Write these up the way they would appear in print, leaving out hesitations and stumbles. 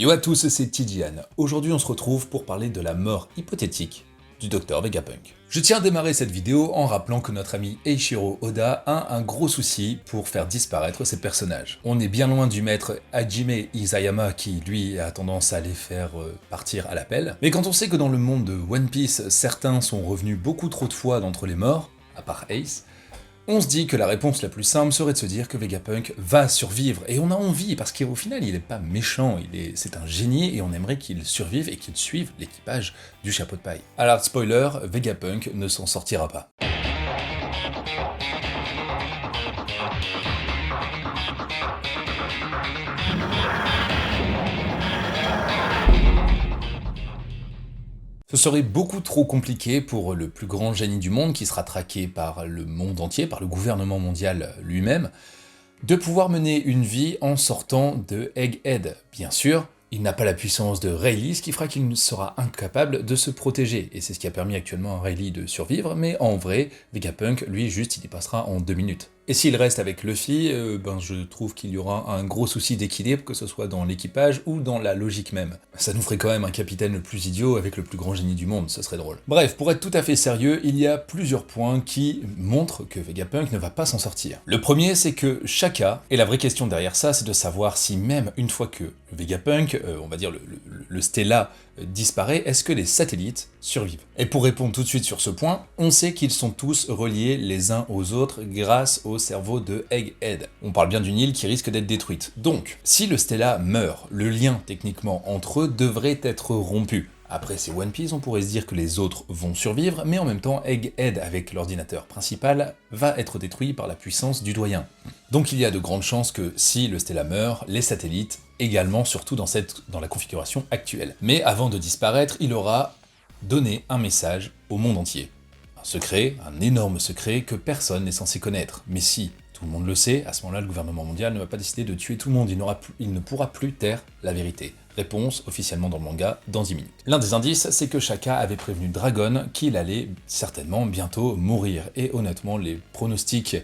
Yo à tous, c'est Tidian. Aujourd'hui on se retrouve pour parler de la mort hypothétique du docteur Vegapunk. Je tiens à démarrer cette vidéo en rappelant que notre ami Eiichiro Oda a un gros souci pour faire disparaître ses personnages. On est bien loin du maître Hajime Isayama qui lui a tendance à les faire partir à l'appel. Mais quand on sait que dans le monde de One Piece, certains sont revenus beaucoup trop de fois d'entre les morts, à part Ace, on se dit que la réponse la plus simple serait de se dire que Vegapunk va survivre, et on a envie, parce qu'au final il est pas méchant, c'est un génie, et on aimerait qu'il survive et qu'il suive l'équipage du chapeau de paille. Alors spoiler, Vegapunk ne s'en sortira pas. Ce serait beaucoup trop compliqué pour le plus grand génie du monde, qui sera traqué par le monde entier, par le gouvernement mondial lui-même, de pouvoir mener une vie en sortant de Egghead. Bien sûr, il n'a pas la puissance de Rayleigh, ce qui fera qu'il sera incapable de se protéger, et c'est ce qui a permis actuellement à Rayleigh de survivre, mais en vrai, Vegapunk, lui, juste, il y passera en 2 minutes. Et s'il reste avec Luffy, je trouve qu'il y aura un gros souci d'équilibre, que ce soit dans l'équipage ou dans la logique même. Ça nous ferait quand même un capitaine le plus idiot avec le plus grand génie du monde, ce serait drôle. Bref, pour être tout à fait sérieux, il y a plusieurs points qui montrent que Vegapunk ne va pas s'en sortir. Le premier, c'est que Shaka, et la vraie question derrière ça, c'est de savoir si même une fois que Vegapunk, on va dire le Stella, disparaît, est-ce que les satellites survivent? Et pour répondre tout de suite sur ce point, on sait qu'ils sont tous reliés les uns aux autres grâce au cerveau de Egghead. On parle bien d'une île qui risque d'être détruite. Donc, si le Stella meurt, le lien techniquement entre eux devrait être rompu. Après c'est One Piece, on pourrait se dire que les autres vont survivre, mais en même temps, Egghead, avec l'ordinateur principal, va être détruit par la puissance du doyen. Donc il y a de grandes chances que si le Stella meurt, les satellites également, surtout dans la configuration actuelle. Mais avant de disparaître, il aura donné un message au monde entier. Un secret, un énorme secret que personne n'est censé connaître. Mais si tout le monde le sait, à ce moment-là, le gouvernement mondial ne va pas décider de tuer tout le monde, il ne pourra plus taire la vérité. Réponse officiellement dans le manga dans 10 minutes. L'un des indices, c'est que Shaka avait prévenu Dragon qu'il allait certainement bientôt mourir. Et honnêtement, les pronostics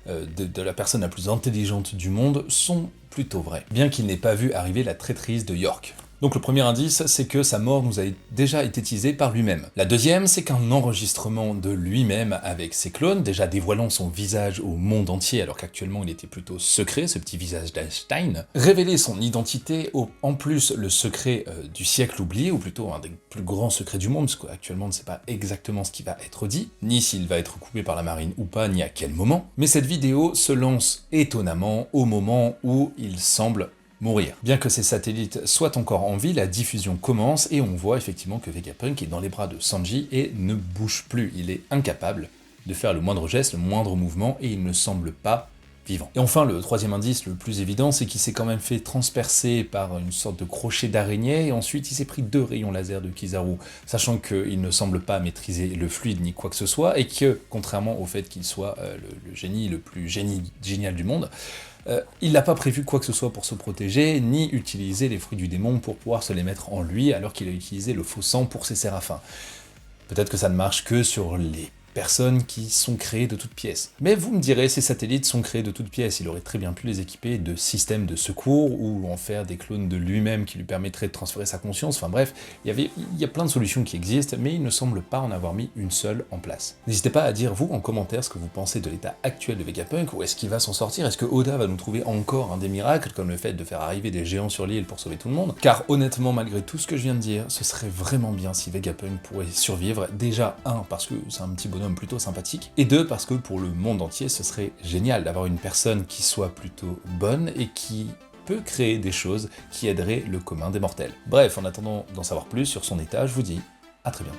de la personne la plus intelligente du monde sont plutôt vrais, bien qu'il n'ait pas vu arriver la traîtrise de York. Donc le premier indice, c'est que sa mort nous a déjà été teasée par lui-même. La deuxième, c'est qu'un enregistrement de lui-même avec ses clones, déjà dévoilant son visage au monde entier, alors qu'actuellement il était plutôt secret, ce petit visage d'Einstein, révélait son identité, en plus le secret du siècle oublié, ou plutôt un des plus grands secrets du monde, parce qu'actuellement on ne sait pas exactement ce qui va être dit, ni s'il va être coupé par la marine ou pas, ni à quel moment, mais cette vidéo se lance étonnamment au moment où il semble mourir. Bien que ces satellites soient encore en vie, la diffusion commence et on voit effectivement que Vegapunk est dans les bras de Sanji et ne bouge plus. Il est incapable de faire le moindre geste, le moindre mouvement et il ne semble pas vivant. Et enfin, le troisième indice le plus évident, c'est qu'il s'est quand même fait transpercer par une sorte de crochet d'araignée et ensuite il s'est pris 2 rayons laser de Kizaru, sachant qu'il ne semble pas maîtriser le fluide ni quoi que ce soit et que, contrairement au fait qu'il soit le génie le plus génial du monde, il n'a pas prévu quoi que ce soit pour se protéger, ni utiliser les fruits du démon pour pouvoir se les mettre en lui, alors qu'il a utilisé le faux sang pour ses séraphins. Peut-être que ça ne marche que sur les personnes qui sont créées de toutes pièces. Mais vous me direz, ces satellites sont créés de toutes pièces, il aurait très bien pu les équiper de systèmes de secours, ou en faire des clones de lui-même qui lui permettraient de transférer sa conscience, enfin bref, il y a plein de solutions qui existent, mais il ne semble pas en avoir mis une seule en place. N'hésitez pas à dire, vous, en commentaire, ce que vous pensez de l'état actuel de Vegapunk, ou est-ce qu'il va s'en sortir, est-ce que Oda va nous trouver encore un des miracles, comme le fait de faire arriver des géants sur l'île pour sauver tout le monde, car honnêtement, malgré tout ce que je viens de dire, ce serait vraiment bien si Vegapunk pourrait survivre, déjà, 1, parce que c'est un petit bonhomme plutôt sympathique, et 2, parce que pour le monde entier, ce serait génial d'avoir une personne qui soit plutôt bonne et qui peut créer des choses qui aideraient le commun des mortels. Bref, en attendant d'en savoir plus sur son état, je vous dis à très bientôt.